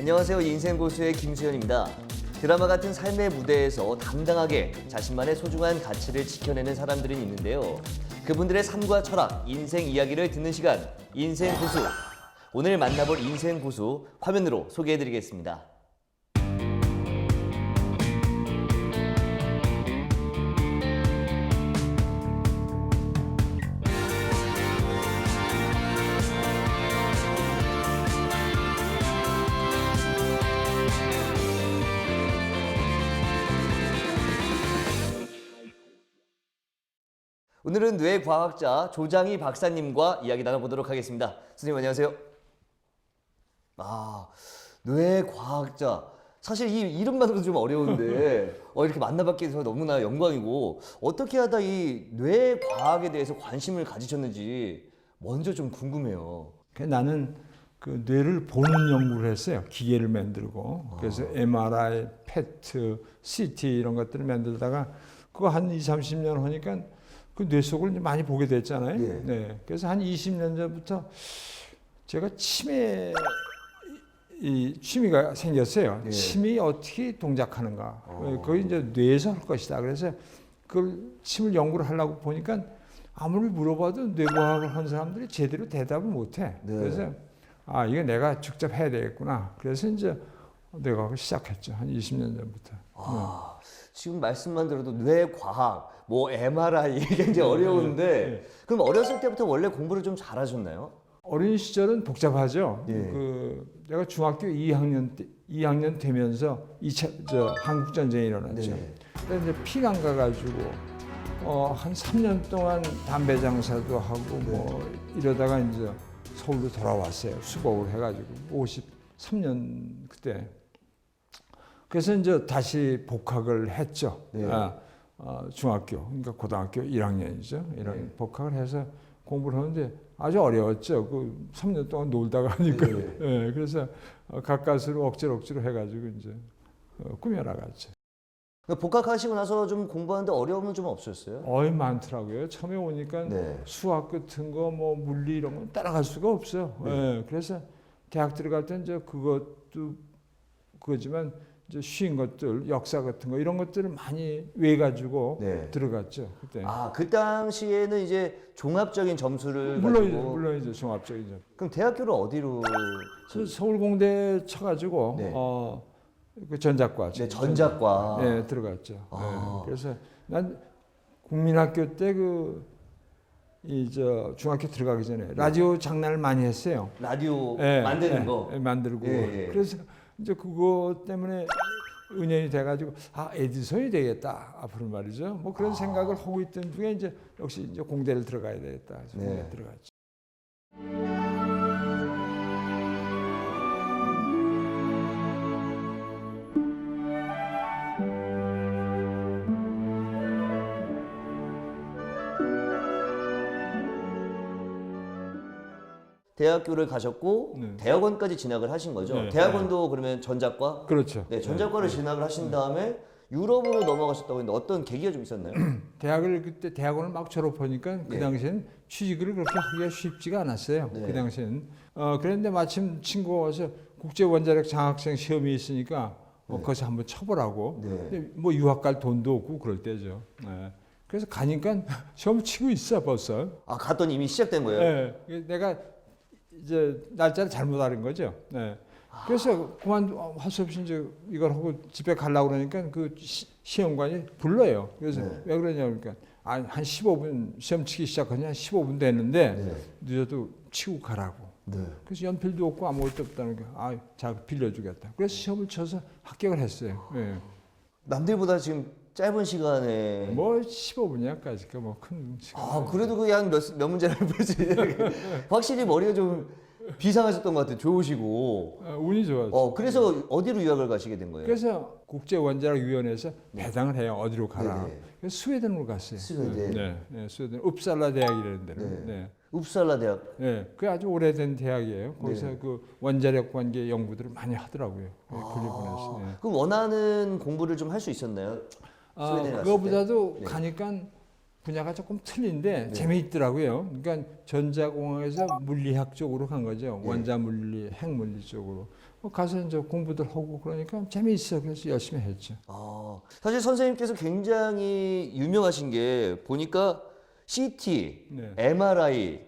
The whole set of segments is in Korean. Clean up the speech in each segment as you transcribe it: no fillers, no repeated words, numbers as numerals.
안녕하세요. 인생고수의 김수현입니다. 드라마 같은 삶의 무대에서 당당하게 자신만의 소중한 가치를 지켜내는 사람들이 있는데요. 그분들의 삶과 철학, 인생 이야기를 듣는 시간, 인생고수. 오늘 만나볼 인생고수 화면으로 소개해드리겠습니다. 오늘은 뇌과학자 조장희 박사님과 이야기 나눠보도록 하겠습니다. 선생님 안녕하세요. 뇌과학자. 사실 이 이름만으로도 좀 어려운데 이렇게 만나뵙게 돼서 너무나 영광이고, 어떻게 하다 이 뇌과학에 대해서 관심을 가지셨는지 먼저 좀 궁금해요. 나는 그 뇌를 보는 연구를 했어요. 기계를 만들고. 그래서 MRI, PET, CT 이런 것들을 만들다가 그거 한 20, 30년 하니까 그 뇌 속을 많이 보게 됐잖아요. 예. 네. 그래서 한 20년 전부터 제가 취미가 생겼어요. 예. 침이 어떻게 동작하는가. 그게 이제 뇌에서 할 것이다. 그래서 그 침을 연구를 하려고 보니까 아무리 물어봐도 뇌과학을 한 사람들이 제대로 대답을 못해. 네. 그래서 이거 내가 직접 해야 되겠구나. 그래서 이제 뇌과학을 시작했죠. 한 20년 전부터. 지금 말씀만 들어도 뇌과학, MRI 이게 굉장히 어려운데 그럼 어렸을 때부터 원래 공부를 좀 잘하셨나요? 어린 시절은 복잡하죠. 예. 내가 중학교 2학년 되면서 2차 한국 전쟁이 일어났죠. 네. 그래서 이제 피난 가가지고 한 3년 동안 담배 장사도 하고 이러다가 이제 서울로 돌아왔어요. 수복을 해가지고 53년 그때. 그래서 이제 다시 복학을 했죠. 네. 중학교, 그러니까 고등학교 1학년이죠. 1학년 복학을 해서 공부를 하는데 아주 어려웠죠. 그 3년 동안 놀다가 하니까. 네, 그래서 가까스로 억지로 해가지고 이제 꾸며나갔죠. 복학하시고 나서 좀 공부하는데 어려움은 좀 없었어요? 많더라고요. 처음에 오니까 수학 같은 거, 물리 이런 건 따라갈 수가 없어요. 네, 그래서 대학 들어갈 때 이제 그것도 그거지만 이제 쉬운 것들, 역사 같은 거 이런 것들을 많이 외가지고 들어갔죠. 그때. 그 당시에는 이제 종합적인 점수를 가지고. 물론이죠. 종합적이죠. 그럼 대학교를 어디로? 서울공대 쳐가지고 그 전작과. 전작과. 네, 들어갔죠. 그래서 난 국민학교 때 중학교 들어가기 전에 라디오 장난을 많이 했어요. 라디오 만드는 거. 만들고. 그래서 이제 그거 때문에 은연이 돼가지고 에디션이 되겠다 앞으로 말이죠. 그런 생각을 하고 있던 중에 이제 역시 이제 공대를 들어가야 되겠다. 공대 들어갔죠. 대학교를 가셨고 대학원까지 진학을 하신 거죠. 대학원도 그러면 전작과? 그렇죠. 네, 전작과를 진학을 하신 다음에 유럽으로 넘어가셨다고 했는데 어떤 계기가 좀 있었나요? 그때 대학원을 막 졸업하니까 그 당시에는 취직을 그렇게 하기가 쉽지가 않았어요. 그 당시에는. 그런데 마침 친구가 와서 국제 원자력 장학생 시험이 있으니까 거기서 한번 쳐보라고. 근데 유학 갈 돈도 없고 그럴 때죠. 그래서 가니까 시험을 치고 있어 벌써. 갔더니 이미 시작된 거예요? 네. 내가 이제 날짜를 잘못 알은 거죠. 그래서 그만 할 수 없이 이제 이걸 하고 집에 가려고 그러니까 그 시험관이 불러요. 그래서 왜 그러냐 그러니까 한 15분 시험 치기 시작하니 한 15분 됐는데 늦어도 치고 가라고. 그래서 연필도 없고 아무것도 없다는 게 자 빌려주겠다. 그래서 시험을 쳐서 합격을 했어요. 남들보다 지금 짧은 시간에 15분이야까지 큰 시간. 그래도 그냥 몇 문제를 풀지. 확실히 머리가 좀 비상하셨던 것 같아요. 좋으시고. 운이 좋았어요. 그래서 어디로 유학을 가시게 된 거예요? 그래서 국제원자력위원회에서 배당을 해요. 어디로 가라. 그래서 스웨덴으로 갔어요. 스웨덴. 스웨덴 upsala 대학이라는 데로. upsala 대학. 그게 아주 오래된 대학이에요. 거기서 그 원자력 관계 연구들을 많이 하더라고요. 글리본에서. 그럼 원하는 공부를 좀 할 수 있었나요? 스웨덴에 갔을 그거보다도 때? 가니까 분야가 조금 틀린데 네. 재미있더라고요. 그러니까 전자공학에서 물리학 쪽으로 간 거죠. 네. 원자물리, 핵물리 쪽으로. 가서 이제 공부들 하고 그러니까 재미있어. 그래서 열심히 했죠. 사실 선생님께서 굉장히 유명하신 게 보니까 CT, 네. MRI,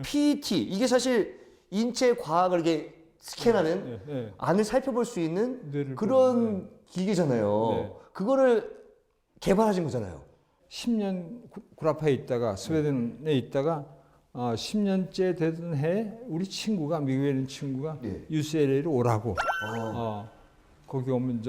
PET 이게 사실 인체 과학을 이렇게 스캔하는 네, 네. 안을 살펴볼 수 있는 뇌를 그런 기계잖아요. 네. 그거를 개발하신 거잖아요. 10년 구라파에 있다가 스웨덴에 있다가 10년째 되던 해 우리 친구가 미국에 있는 친구가 예. UCLA로 오라고 아, 거기 오면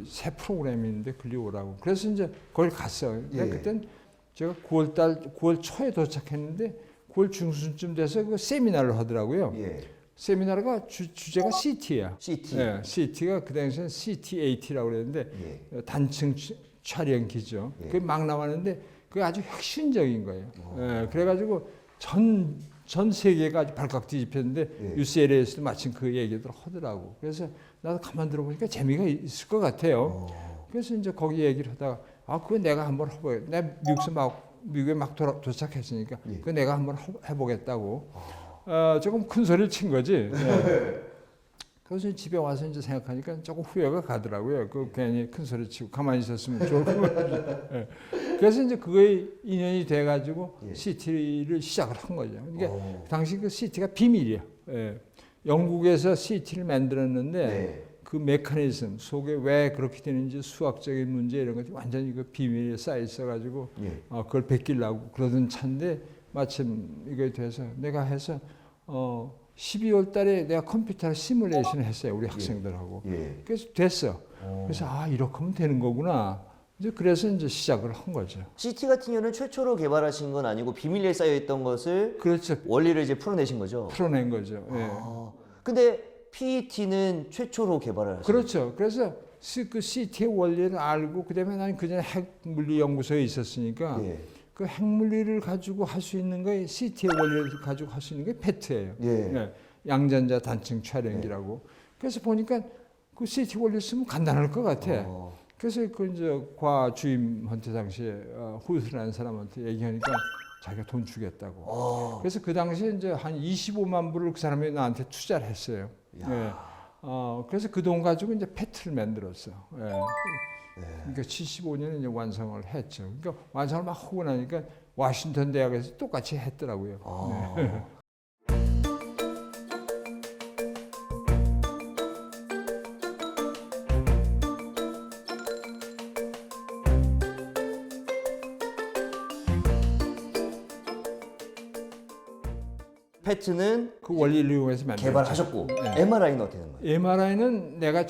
새 프로그램인데 글리 오라고 그래서 이제 거기 갔어요. 근데 예. 그땐 제가 9월 초에 도착했는데 9월 중순쯤 돼서 그 세미나를 하더라고요. 예. 세미나가 주제가 CT야. CT. 네, CT가 그 당시엔 CT-AT라고 그랬는데 예. 단층 촬영기죠. 예. 그게 막 나왔는데 그게 아주 혁신적인 거예요. 예, 그래가지고 전 세계가 아주 발칵 뒤집혔는데 예. UCLA에서도 마침 그 얘기들 하더라고. 그래서 나도 가만 들어보니까 재미가 있을 것 같아요. 그래서 이제 거기 얘기를 하다가 그거 내가 한번 해보겠다. 내가 미국에 막 도착했으니까 예. 그거 내가 한번 해보겠다고. 조금 큰 소리를 친 거지. 예. 그래서 집에 와서 이제 생각하니까 조금 후회가 가더라고요. 그 괜히 큰 소리 치고 가만히 있었으면 좋을 것 같아요. 예. 그래서 이제 그거에 인연이 돼가지고 예. CT를 시작을 한 거죠. 그러니까 당시 그 CT가 비밀이야. 예. 영국에서 CT를 만들었는데 네. 그 메커니즘 속에 왜 그렇게 되는지 수학적인 문제 이런 것들이 완전히 그 비밀에 쌓여 있어가지고 예. 그걸 베끼려고 그러던 차인데 마침 이거에 대해서 내가 해서 12월 달에 내가 컴퓨터 시뮬레이션을 했어요. 우리 학생들하고. 예. 그래서 됐어. 그래서 이렇게 하면 되는 거구나. 이제 그래서 이제 시작을 한 거죠. CT 같은 경우는 최초로 개발하신 건 아니고 비밀리에 쌓여 있던 것을 그렇죠. 원리를 이제 풀어내신 거죠. 풀어낸 거죠. 예. 근데 PET는 최초로 개발을 하신 그렇죠. 그래서 그 CT의 원리를 알고 그다음에 나는 그전에 핵물리 연구소에 있었으니까 예. 그 핵물리를 가지고 할 수 있는 게 CT의 원리를 가지고 할 수 있는 게 페트예요. 예. 예. 양전자 단층 촬영기라고. 그래서 보니까 그 CT 원리 쓰면 간단할 것 같아. 그래서 그 이제 과 주임한테 당시에 후스라는 사람한테 얘기하니까 자기가 돈 주겠다고. 그래서 그 당시에 이제 한 25만 불을 그 사람이 나한테 투자를 했어요. 예. 그래서 그 돈 가지고 이제 페트를 만들었어. 예. 그러니까 75년에 이제 완성을 했죠. 그러니까 완성을 막 하고 나니까 워싱턴 대학에서 똑같이 했더라고요. 네. 페트는 그 원리를 이용해서 만들었죠. 개발하셨고 네. MRI는 어떻게 되는 거예요? MRI는 내가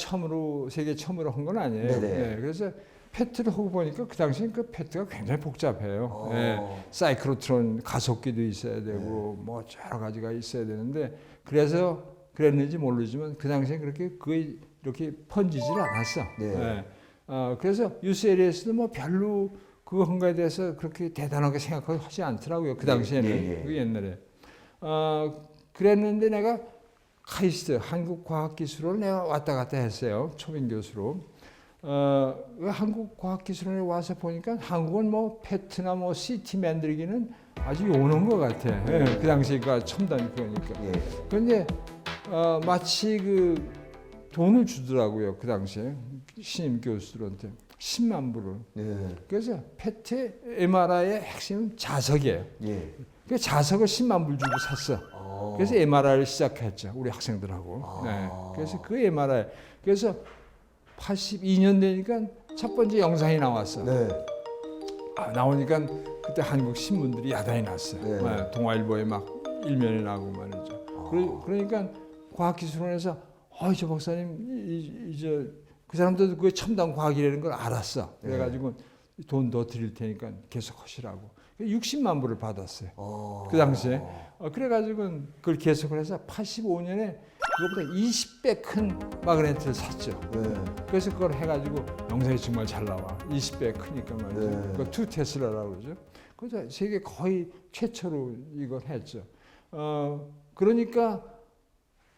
세계 처음으로 한 건 아니에요. 네네. 네, 그래서 페트를 하고 보니까 그 당시엔 그 페트가 굉장히 복잡해요. 네, 사이클로트론 가속기도 있어야 되고 뭐 여러 가지가 있어야 되는데 그래서 그랬는지 모르지만 그 당시엔 그렇게 그게 이렇게 번지질 않았어. 네. 그래서 UCLA에서도 뭐 별로 그거 한 거에 대해서 그렇게 대단하게 생각하고 하지 않더라고요. 그 당시에는 네. 그 옛날에. 그랬는데 내가 카이스트 한국과학기술원을 내가 왔다 갔다 했어요. 초빙 교수로. 한국과학기술원에 와서 보니까 한국은 뭐 페트나 뭐 CT 만들기는 아주 요는 것 같아. 그 당시가 첨단 그거니까. 예. 그런데 마치 그 돈을 주더라고요. 그 당시에 신임 교수들한테 10만 불을. 네. 그래서 페트 MRI의 핵심은 자석이에요. 예. 그 자석을 10만 불 주고 샀어. 그래서 MRI를 시작했죠. 우리 학생들하고. 네. 그래서 그 MRI. 그래서 82년 되니까 첫 번째 영상이 나왔어. 네. 나오니까 그때 한국 신문들이 야단이 났어요. 네. 네. 동아일보에 막 일면이 나고 말이죠. 그러니까 과학기술원에서 저 박사님 이제 그 사람들도 그게 첨단 과학이라는 걸 알았어. 그래가지고 돈 더 드릴 테니까 계속 하시라고. 60만 불을 받았어요. 그 당시에. 그래가지고 그걸 계속을 해서 85년에 그거보다 20배 큰 마그네트를 샀죠. 네. 그래서 그걸 해가지고 영상이 정말 잘 나와. 20배 크니까 말이죠. 네. 그거 2테슬라라고 그러죠. 그래서 세계 거의 최초로 이걸 했죠. 그러니까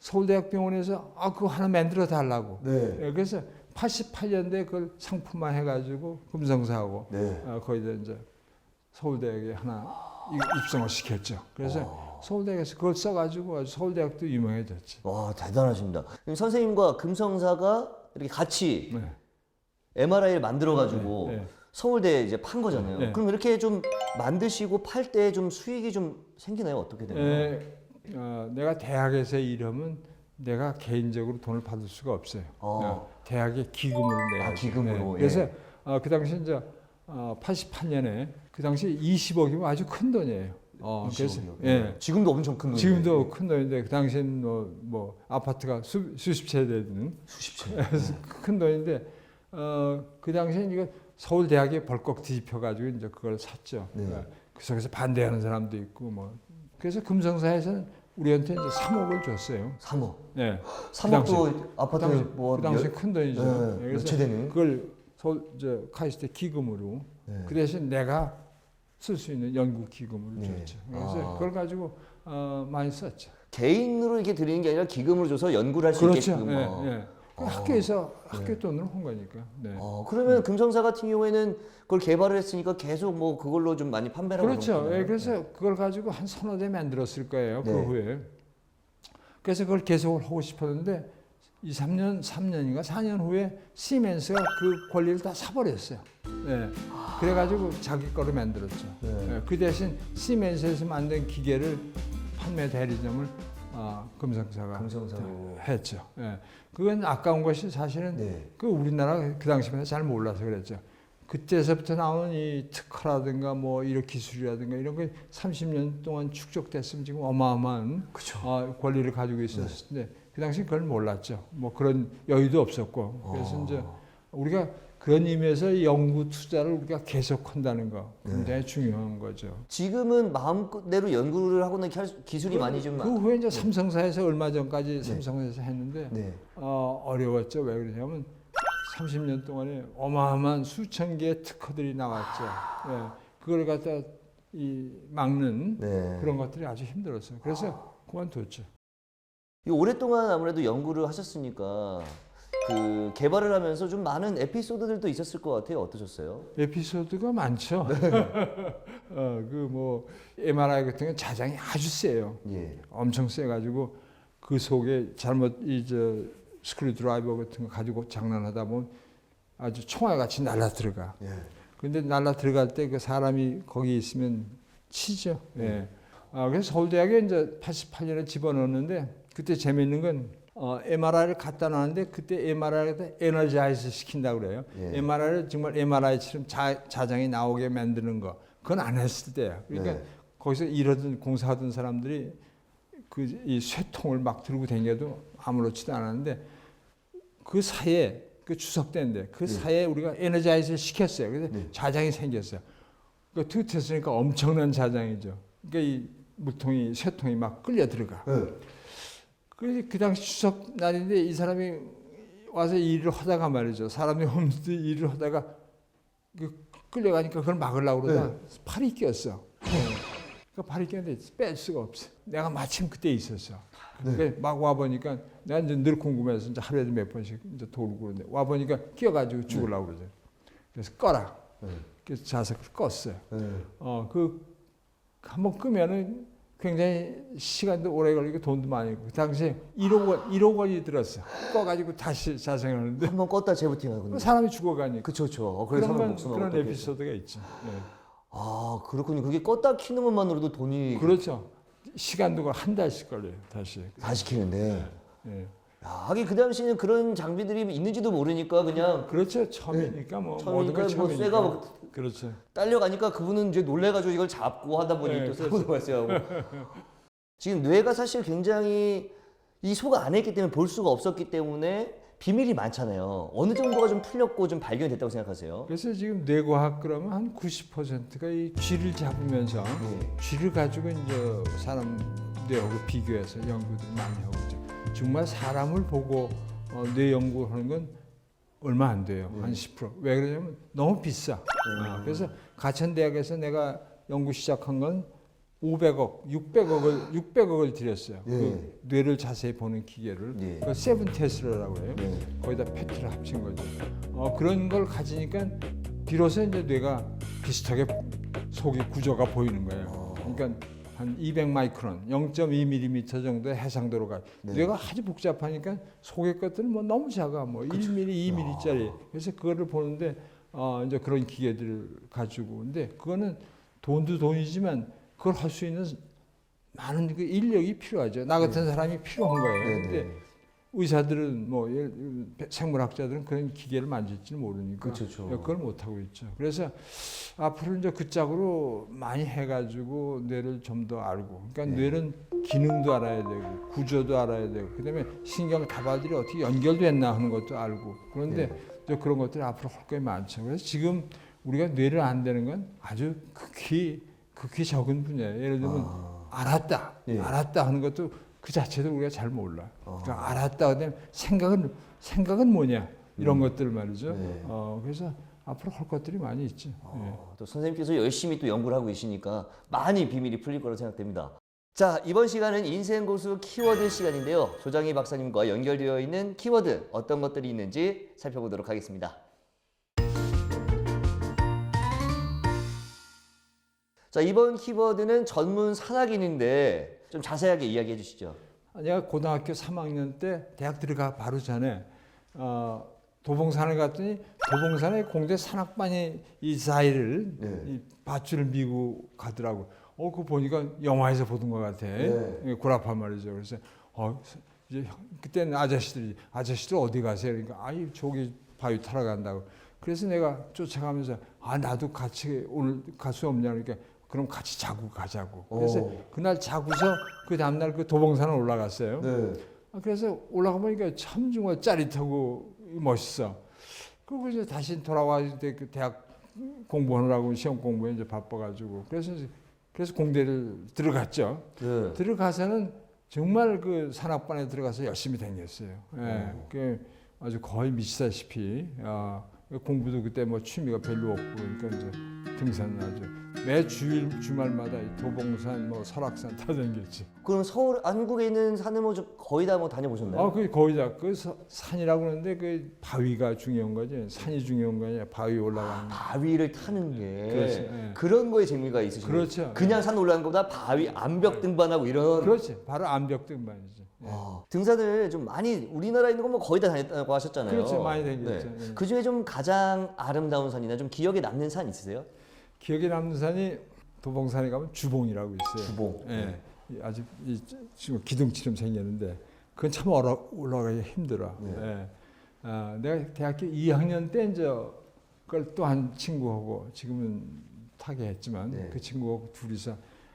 서울대학병원에서 그거 하나 만들어 달라고. 네. 그래서 88년도에 그걸 상품화 해가지고 금성사하고 네. 거기다 이제 서울대학에 하나 입성을 시켰죠. 그래서 서울대학에서 그걸 써가지고 아주 서울대학도 유명해졌지. 와, 대단하십니다. 그럼 선생님과 금성사가 이렇게 같이 네. MRI를 만들어가지고 네, 네. 서울대에 이제 판 거잖아요. 네. 그럼 이렇게 좀 만드시고 팔 때 좀 수익이 좀 생기나요? 어떻게 되나요? 내가 대학에서 일하면 내가 개인적으로 돈을 받을 수가 없어요. 대학에 기금으로 내야 기금으로. 그래서 그 당시 이제 88년에 그 당시 20억이면 아주 큰 돈이에요. 그래서 20억이요? 지금도 엄청 큰 돈이에요. 지금도 큰 돈인데 그 당시엔 뭐 아파트가 수십 채 되는 수십 채. 큰 돈인데 그 당시엔 이거 서울 대학에 벌컥 뒤집혀 가지고 이제 그걸 샀죠. 네. 그 속에서 반대하는 사람도 있고 뭐 그래서 금성사에서는 우리한테 이제 3억을 줬어요. 3억. 네. 3억도 아파트 그 당시 큰 돈이죠. 네. 그래서 몇채 되는? 그걸 서울 카이스트 기금으로 네. 그 대신 내가 쓸 수 있는 연구 기금을 네. 줬죠. 그래서 그걸 가지고 많이 썼죠. 개인으로 이렇게 드리는 게 아니라 기금으로 줘서 연구를 할 수 그렇죠. 있게끔. 학교에서 학교 돈으로 한 거니까. 네. 그러면 금성사 같은 경우에는 그걸 개발을 했으니까 계속 뭐 그걸로 좀 많이 판매를 하고 그렇죠. 그런 거잖아요. 그래서 그걸 가지고 한 서너 대 만들었을 거예요. 네. 그 후에. 그래서 그걸 계속 하고 싶었는데 3년인가 4년 후에 시멘스가 그 권리를 다 사버렸어요. 네. 그래가지고 자기 거로 만들었죠. 네. 그 대신 시멘스에서 만든 기계를 판매 대리점을 금성사가 했죠. 그건 아까운 것이 사실은 네. 그 우리나라 그 당시만 잘 몰라서 그랬죠. 그때서부터 나오는 이 특허라든가 뭐 이런 기술이라든가 이런 게 30년 동안 축적됐으면 지금 어마어마한 권리를 가지고 있었을 텐데 그 당시 그걸 몰랐죠. 뭐 그런 여유도 없었고 그래서 이제 우리가 그런 의미에서 연구 투자를 우리가 계속한다는 거 굉장히 중요한 거죠. 지금은 마음대로 연구를 하거나 기술이 많이 좀 그 후에 이제 삼성사에서 얼마 전까지 삼성사에서 했는데 네. 어려웠죠. 왜 그러냐면 30년 동안에 어마어마한 수천 개의 특허들이 나왔죠. 그걸 갖다 막는 그런 것들이 아주 힘들었어요. 그래서 그만뒀죠. 오랫동안 아무래도 연구를 하셨으니까 그 개발을 하면서 좀 많은 에피소드들도 있었을 것 같아요. 어떠셨어요? 에피소드가 많죠. 그 뭐 MRI 같은 건 자장이 아주 세요. 예. 엄청 세가지고 그 속에 잘못 스크류 드라이버 같은 거 가지고 장난하다 보면 아주 총알 같이 날라 들어가. 근데 날라 들어갈 때 그 사람이 거기 있으면 치죠. 그래서 서울대학에 이제 88년에 집어넣었는데 그때 재미있는 건 MRI를 갖다 놨는데 그때 MRI를 에너자이즈 시킨다고 그래요. MRI를 정말 MRI처럼 자장이 나오게 만드는 거. 그건 안 했을 때야. 그러니까 거기서 공사하던 사람들이 이 쇠통을 막 들고 다녀도 아무렇지도 않았는데 그 사이에 그 추석 때인데 그 사이에 우리가 에너자이즈를 시켰어요. 그래서 자장이 생겼어요. 그 투트했으니까 엄청난 자장이죠. 그러니까 이 물통이 쇠통이 막 끌려 들어가. 그래서 그 당시 추석 날인데 이 사람이 와서 일을 하다가 말이죠. 사람이 없는데 일을 하다가 끌려가니까 그걸 막으려고 그러다 팔이 꼈어. 그러니까 팔이 꼈는데 뺄 수가 없어. 내가 마침 그때 있었어. 그러니까 막 와보니까 내가 이제 늘 궁금해서 이제 하루에도 몇 번씩 이제 돌고 그러는데 와보니까 끼어가지고 죽으려고 그러죠. 그래서 꺼라. 그래서 자석을 껐어요. 한번 끄면은 굉장히 시간도 오래 걸리고 돈도 많이 걸리고 그 당시에 1억 원이 들었어. 꺼가지고 다시 자생하는데 한번 껐다 재부팅하군요. 사람이 죽어가니까. 그렇죠. 그런 에피소드가 있죠. 그렇군요. 그게 껐다 키는 것만으로도 돈이 그렇죠. 시간도 한 달씩 걸려요. 다시 키는데. 하긴 그 당시에는 그런 장비들이 있는지도 모르니까 그냥 그렇죠. 처음이니까 뭐 모든 걸 뭐 처음이니까. 쇠가 그렇죠. 딸려가니까 그분은 이제 놀래가지고 이걸 잡고 하다 보니 또 사고도 발생하고. 지금 뇌가 사실 굉장히 이 속 안에 있기 때문에 볼 수가 없었기 때문에 비밀이 많잖아요. 어느 정도가 좀 풀렸고 좀 발견이 됐다고 생각하세요? 그래서 지금 뇌과학 그러면 한 90%가 이 쥐를 잡으면서 쥐를 가지고 이제 사람 뇌하고 비교해서 연구들 많이 하고 있죠. 정말 사람을 보고 뇌 연구하는 건 얼마 안 돼요. 한 10%. 왜 그러냐면 너무 비싸. 그래서 가천대학에서 내가 연구 시작한 건 500억, 600억을 들였어요. 그 뇌를 자세히 보는 기계를. 그 세븐 테슬라라고 해요. 거기다 페트를 합친 거죠. 그런 걸 가지니까 비로소 이제 뇌가 비슷하게 속의 구조가 보이는 거예요. 그러니까 한 200마이크론, 0.2mm 정도의 해상도로 가요. 네. 뇌가 아주 복잡하니까 속의 것들은 뭐 너무 작아, 뭐 1mm, 2mm짜리. 그래서 그거를 보는데 이제 그런 기계들을 가지고, 근데 그거는 돈도 돈이지만 그걸 할 수 있는 많은 그 인력이 필요하죠. 나 같은 사람이 필요한 거예요. 네, 근데 네. 의사들은 뭐 생물학자들은 그런 기계를 만질지는 모르니까 그렇죠. 그걸 못 하고 있죠. 그래서 앞으로 이제 그 짝으로 많이 해가지고 뇌를 좀 더 알고, 그러니까 네. 뇌는 기능도 알아야 되고 구조도 알아야 되고, 그다음에 신경 다발들이 어떻게 연결됐나 하는 것도 알고. 그런데 네. 이제 그런 것들이 앞으로 할 게 많죠. 그래서 지금 우리가 뇌를 안다는 건 아주 극히 적은 분야예요. 예를 들면 알았다 하는 것도 그 자체도 우리가 잘 몰라. 그러니까 알았다 그다음에 생각은 뭐냐 이런 것들 말이죠. 네. 그래서 앞으로 할 것들이 많이 있죠. 예. 또 선생님께서 열심히 또 연구를 하고 계시니까 많이 비밀이 풀릴 거라고 생각됩니다. 자, 이번 시간은 인생고수 키워드 시간인데요. 조장희 박사님과 연결되어 있는 키워드 어떤 것들이 있는지 살펴보도록 하겠습니다. 자, 이번 키워드는 전문 산악인인데 좀 자세하게 이야기해 주시죠. 내가 고등학교 3학년 때 대학 들어가 바로 전에 도봉산에 갔더니 도봉산에 공대 산악반이 이 사이를 네. 이 밧줄을 미고 가더라고. 그거 보니까 영화에서 보던 것 같아. 네. 고라파 말이죠. 그래서 이제 그때는 아저씨들 어디 가세요? 그러니까 저기 바위 타러 간다고. 그래서 내가 쫓아가면서 나도 같이 오늘 갈 수 없냐 그러니까 그럼 같이 자고 가자고. 그래서 그날 자고서 그 다음날 그 도봉산을 올라갔어요. 네. 그래서 올라가 보니까 참 정말 짜릿하고 멋있어. 그리고 이제 다시 돌아와서 그 대학 공부하느라고 시험 공부에 이제 바빠가지고 그래서 공대를 들어갔죠. 네. 들어가서는 정말 그 산악반에 들어가서 열심히 다녔어요. 예, 그 아주 거의 미치다시피 공부도 그때 뭐 취미가 별로 없고 그러니까 이제 등산을 아주 매 주말마다 이 도봉산 뭐 설악산 다 다녔지. 그럼 서울 한국에 있는 산을 뭐 거의 다 뭐 다녀보셨나요? 그 거의 다 그 산이라고 그러는데 그 바위가 중요한 거지. 산이 중요한 거 아니야. 바위 올라가는 거. 바위를 타는 게 그렇지, 예. 그런 거에 재미가 있으시죠. 그렇죠. 그냥 산 올라가는 것보다 바위 암벽 등반하고 이런. 그렇지. 바로 암벽 등반이죠. 예. 등산을 좀 많이 우리나라에 있는 건 뭐 거의 다 다녔다고 하셨잖아요. 그렇죠. 많이 다녔죠. 네. 예. 그 중에 좀 가장 아름다운 산이나 좀 기억에 남는 산 있으세요? 기억에 남는 산이 도봉산에 가면 주봉이라고 있어요. 주봉. 예. 아주 지금 기둥처럼 생겼는데 그건 참 올라가기 힘들어. 네. 예. 내가 대학교 2학년 때 이제 그걸 또 한 친구하고 지금은 타게 했지만 네. 그 친구하고 둘이서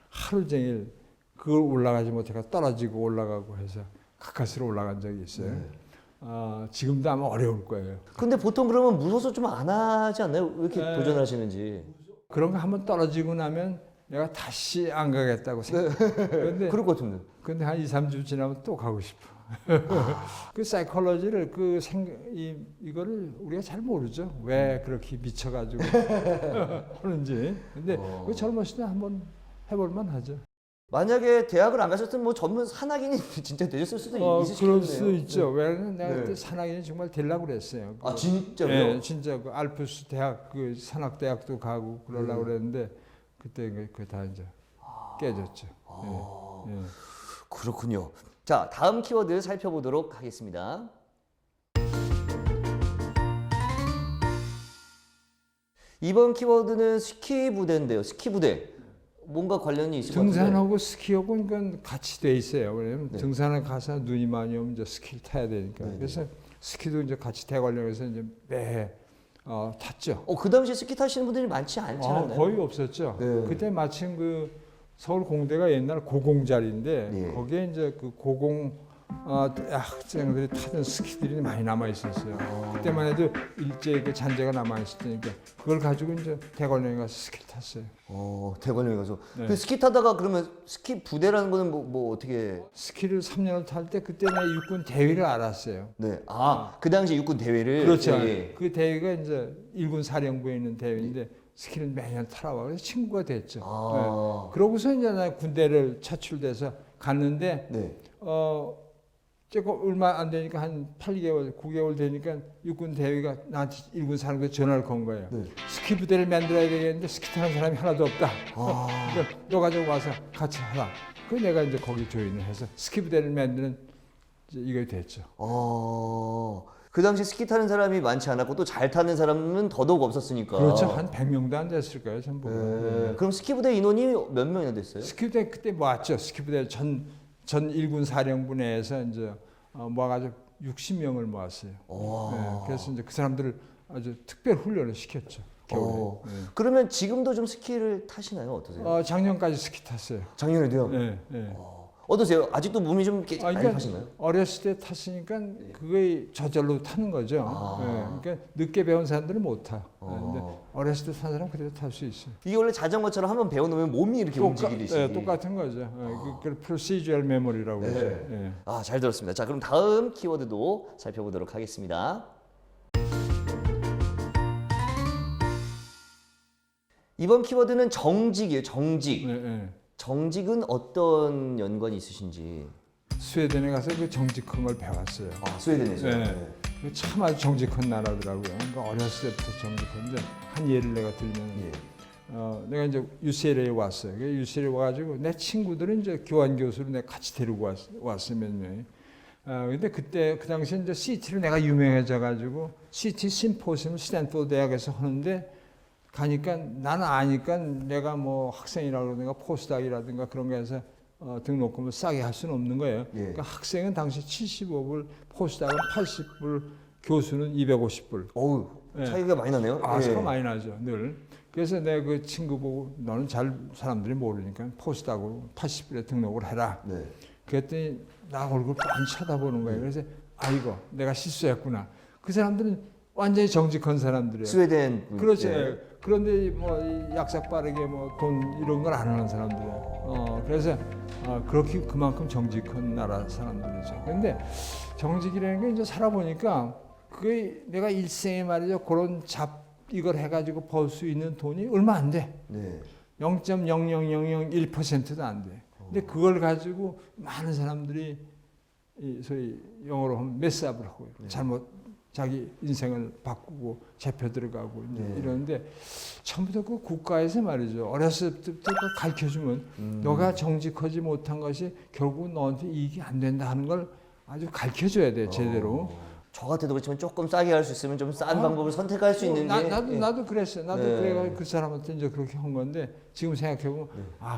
하루 종일 그걸 올라가지 못해가 떨어지고 올라가고 해서 가까스로 올라간 적이 있어요. 네. 지금도 아마 어려울 거예요. 근데 보통 그러면 무서워서 좀 안 하지 않나요? 왜 이렇게 네. 도전하시는지. 그런 거 한번 떨어지고 나면 내가 다시 안 가겠다고 생각해. 그런데 그럴 것 같은데. 근데 한 2, 3주 지나면 또 가고 싶어. 그 사이콜로지를 이거를 우리가 잘 모르죠. 왜 그렇게 미쳐가지고 하는지. 근데 그 젊었을 때 한번 해볼 만하죠. 만약에 대학을 안 가셨으면 뭐 전문 산악인이 진짜 되셨을 수도 있으시겠네요. 그럴 수 있죠. 왜냐면 내가 네. 그때 산악인이 정말 되려고 그랬어요. 아 진짜요? 네, 진짜 그 알프스 대학 그 산악대학도 가고 그러려고 그랬는데 그때 그 다 이제 깨졌죠. 네. 그렇군요. 자, 다음 키워드 살펴보도록 하겠습니다. 이번 키워드는 스키 부대인데요. 스키 부대. 뭔가 관련이 있을 것 같은데. 등산하고 스키하고 그러니까 같이 돼 있어요. 왜냐면 네. 등산에 가서 눈이 많이 오면 이제 스키를 타야 되니까. 네, 그래서 스키도 이제 같이 대관령에서 이제 매 탔죠. 그 당시에 스키 타시는 분들이 많지 않지 않았나요? 거의 없었죠. 네. 그때 마침 그 서울 공대가 옛날 고공자리인데 네. 거기에 이제 그 고공 학생들이 타던 스키들이 많이 남아 있었어요. 그때만 해도 일제히 그 잔재가 남아 있을 테니까 그걸 가지고 이제 대관령에 가서 스키를 탔어요. 대관령에 가서. 네. 그 스키 타다가 그러면 스키 부대라는 거는 뭐 어떻게? 스키를 3년을 탈 때 그때 내 육군 대위를 알았어요. 네. 그 당시 육군 대회를. 그렇죠. 예. 그 대회가 이제 일군 사령부에 있는 대회인데 스키를 매년 타러 와. 그래서 친구가 됐죠. 그러고서 이제 나 군대를 차출돼서 갔는데 네. 조금 얼마 안 되니까 한 8개월, 9개월 되니까 육군 대위가 나한테 일군 사령부에 전화를 건 거예요. 네. 스키 부대를 만들어야 되겠는데 스키 타는 사람이 하나도 없다. 그러니까 너가 좀 와서 같이 하라. 그 내가 이제 거기 조인을 해서 스키 부대를 만드는 이제 이게 됐죠. 그 당시 스키 타는 사람이 많지 않았고 또 잘 타는 사람은 더더욱 없었으니까. 그렇죠. 한 100명도 안 됐을 거예요, 전부. 그럼 스키 부대 인원이 몇 명이나 됐어요? 스키 부대 그때 모았죠. 스키 부대 전 일군 사령부 내에서 이제 모아가지고 60명을 모았어요. 네, 그래서 이제 그 사람들을 아주 특별 훈련을 시켰죠. 겨울에. 네. 그러면 지금도 좀 스키를 타시나요? 어떠세요? 작년까지 스키 탔어요. 작년에도요? 네, 네. 어떠세요? 아직도 몸이 좀 이렇게 많이 그러니까 타시나요? 어렸을 때 탔으니까 그게 저절로 타는 거죠. 네, 그러니까 늦게 배운 사람들은 못 타. 근데 어렸을 때 탄 사람 그대로 탈 수 있어요. 이게 원래 자전거처럼 한번 배워놓으면 몸이 이렇게 움직이듯이. 네, 똑같은 거죠. 그 procedural memory라고 그러죠. 네. 잘 들었습니다. 자, 그럼 다음 키워드도 살펴보도록 하겠습니다. 이번 키워드는 정직이에요. 정직. 네, 네. 정직은 어떤 연관이 있으신지. 스웨덴에 가서 그 정직한 걸 배웠어요. 스웨덴에서. 네. 참 아주 정직한 나라더라고요. 그러니까 어렸을 때부터 정직한데 한 예를 내가 들면 내가 이제 UCLA에 왔어요. UCLA에 와가지고 내 친구들은 이제 교환 교수로 내가 같이 데리고 왔어요, 몇 명이. 근데 그때 그 당시에 이제 CT로 내가 유명해져가지고 CT 심포지엄 스탠포드 대학에서 하는데 가니까 나는 아니까 내가 뭐 학생이라든가 포스닥이라든가 그런 거 해서 등록금을 싸게 할 수는 없는 거예요. 그러니까 학생은 당시 75불, 포스닥은 80불, 교수는 250불. 어우, 차이가 많이 나네요. 차이가 많이 나죠, 늘. 그래서 내가 그 친구 보고 너는 잘 사람들이 모르니까 포스닥으로 80불에 등록을 해라. 그랬더니 나 얼굴 빤히 쳐다보는 거예요. 그래서 아이고 내가 실수했구나. 그 사람들은 완전히 정직한 사람들이에요. 스웨덴. 그렇죠. 그런데 뭐 약삭 빠르게 뭐 돈 이런 걸 안 하는 사람들이에요. 그래서 그렇게 그만큼 정직한 나라 사람들이죠. 그런데 정직이라는 게 이제 살아보니까 그게 내가 일생에 말이죠. 그런 이걸 해가지고 벌 수 있는 돈이 얼마 안 돼. 0.00001%도 안 돼. 근데 그걸 가지고 많은 사람들이 소위 영어로 하면 메스업을 하고요. 잘못 자기 인생을 바꾸고 잡혀 들어가고 이러는데 처음부터 그 국가에서 말이죠. 어렸을 때부터 가르쳐주면 너가 정직하지 못한 것이 결국 너한테 이익이 안 된다 하는 걸 아주 가르쳐줘야 돼 제대로. 저 같아도 그렇지만 조금 싸게 할 수 있으면 좀 싼 방법을 선택할 수 있는 게. 나도 그랬어요. 나도 그래 그 사람한테 이제 그렇게 한 건데 지금 생각해 보면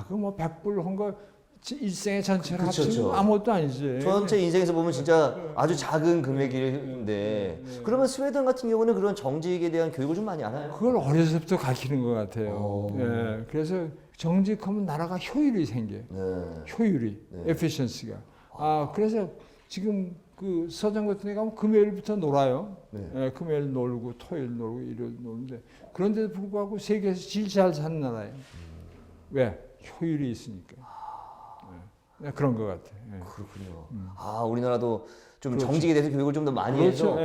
그 뭐 100불 한 거 일생의 전체를 합치면 아무것도 아니지. 전체 인생에서 보면 진짜 아주 작은 금액인데. 그러면 스웨덴 같은 경우는 그런 정직에 대한 교육을 좀 많이 안 해요? 그걸 어려서부터 가르치는 것 같아요. 그래서 정직하면 나라가 효율이 생겨요. 효율이, efficiency가. 그래서 지금 그 서점 같은 데 가면 금요일부터 놀아요. 금요일 놀고 토요일 놀고 일요일 노는데 그런데도 불구하고 세계에서 제일 잘 사는 나라예요. 왜? 효율이 있으니까. 그런 것 같아요. 그렇군요. 우리나라도 좀 그렇죠. 정직에 대해서 교육을 좀 더 많이 해서.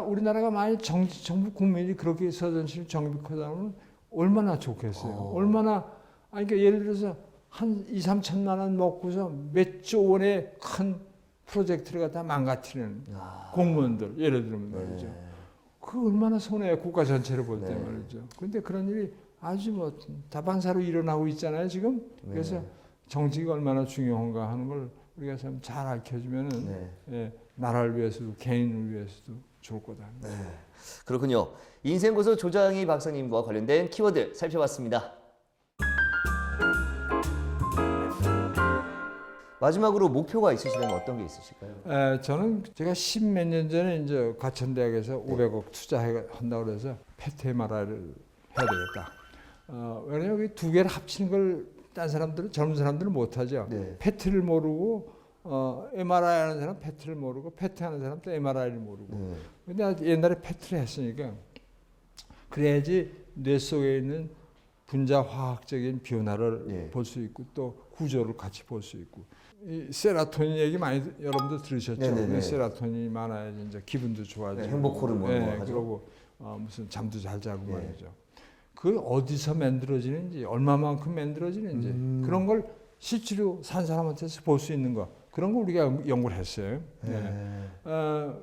우리나라가 만약 전부 국민이 그렇게 서전시를 정직하다면 얼마나 좋겠어요. 얼마나 그러니까 예를 들어서 한 2, 3천만 원 먹고서 몇 조 원의 큰 프로젝트를 갖다 망가뜨리는 공무원들 예를 들면 말이죠. 그 얼마나 손해야 국가 전체를 볼 때 말이죠. 그런데 그런 일이 아주 뭐 다반사로 일어나고 있잖아요 지금. 그래서 정직이 얼마나 중요한가 하는 걸 우리가 참 잘 알려주면은 나라를 위해서도 개인을 위해서도 좋을 거다. 그렇군요. 인생고수 조장희 박사님과 관련된 키워드 살펴봤습니다. 마지막으로 목표가 있으시다면 어떤 게 있으실까요? 저는 제가 10몇 년 전에 이제 과천대학에서 500억 투자한다고 그래서 PET MRI를 해야 되겠다. 왜냐면 이 두 개를 합치는 걸 딴 사람들은 젊은 사람들은 못하죠. PET를 모르고 MRI 하는 사람 PET를 모르고 PET 하는 사람 또 MRI를 모르고. 근데 옛날에 PET를 했으니까 그래야지 뇌 속에 있는 분자 화학적인 변화를 볼 수 있고 또 구조를 같이 볼 수 있고. 이 세라토닌 얘기 많이 여러분도 들으셨죠? 세라토닌이 많아야지 이제 기분도 좋아지고 행복 호르몬 하죠. 그리고 무슨 잠도 잘 자고 말이죠. 그 어디서 만들어지는지 얼마만큼 만들어지는지 그런 걸 실제로 산 사람한테서 볼 수 있는 거 그런 거 우리가 연구를 했어요.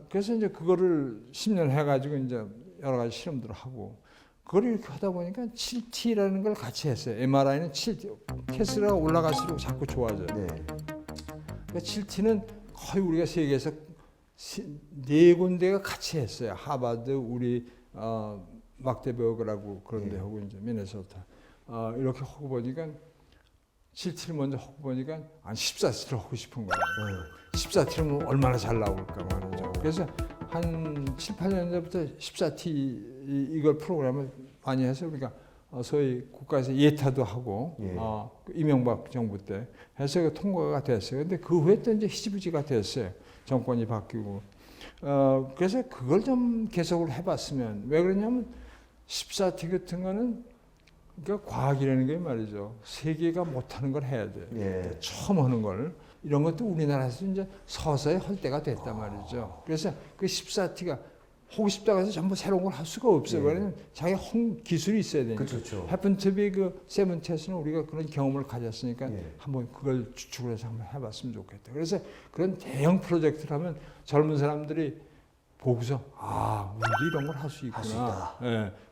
그래서 이제 그거를 10년 해가지고 이제 여러 가지 실험들을 하고 그걸 이렇게 하다 보니까 7T라는 걸 같이 했어요. MRI는 7T, 테슬라가 올라갈수록 자꾸 좋아져요. 그러니까 7T는 거의 우리가 세계에서 네 군데가 같이 했어요. 하버드, 우리 막데버그라고 그런 데 하고 이제 미네소타 이렇게 하고 보니까 7T를 먼저 하고 보니까 한 14T를 하고 싶은 거예요. 14T면 얼마나 잘 나올까 말이죠. 그래서 한 7, 8년 전부터 14T 이걸 프로그램을 많이 해서 우리가 소위 국가에서 예타도 하고 이명박 정부 때 해서 통과가 됐어요. 근데 그 후에 또 이제 희지부지가 됐어요. 정권이 바뀌고. 그래서 그걸 좀 계속을 해봤으면 왜 그러냐면 14T 같은 거는 그러니까 과학이라는 게 말이죠. 세계가 못하는 걸 해야 돼. 처음 하는 걸. 이런 것도 우리나라에서 이제 서서히 할 때가 됐단 말이죠. 그래서 그 14T가 하고 싶다고 해서 전부 새로운 걸 할 수가 없어요. 왜냐면 자기 기술이 있어야 되니까. 그렇죠. 해픈 투비 그 세븐티에서는 우리가 그런 경험을 가졌으니까 한번 그걸 주축을 해서 한번 해봤으면 좋겠다. 그래서 그런 대형 프로젝트를 하면 젊은 사람들이 보고서 우리도 이런 걸 할 수 있구나.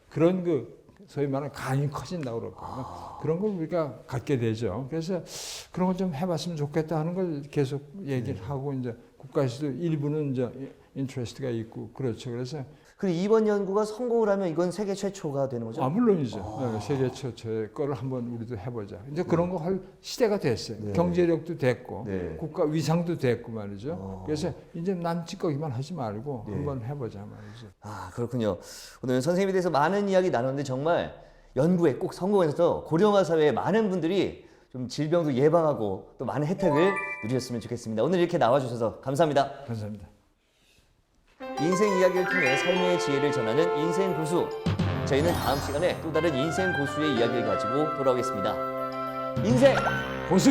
그런 그 소위 말하는 간이 커진다고 그럴거든요. 그런 걸 우리가 갖게 되죠. 그래서 그런 걸 좀 해봤으면 좋겠다 하는 걸 계속 얘기를 하고 이제 국가에서도 일부는 이제 인트레스트가 있고 그렇죠. 그래서 그리고 이번 연구가 성공을 하면 이건 세계 최초가 되는 거죠? 물론이죠. 세계 최초의 거를 한번 우리도 해보자. 이제 그런 거 할 시대가 됐어요. 경제력도 됐고 국가 위상도 됐고 말이죠. 그래서 이제 남짓거기만 하지 말고 한번 해보자 말이죠. 그렇군요. 오늘 선생님에 대해서 많은 이야기 나눴는데 정말 연구에 꼭 성공해서 고령화 사회의 많은 분들이 좀 질병도 예방하고 또 많은 혜택을 누리셨으면 좋겠습니다. 오늘 이렇게 나와주셔서 감사합니다. 감사합니다. 인생 이야기를 통해 삶의 지혜를 전하는 인생 고수. 저희는 다음 시간에 또 다른 인생 고수의 이야기를 가지고 돌아오겠습니다. 인생 고수!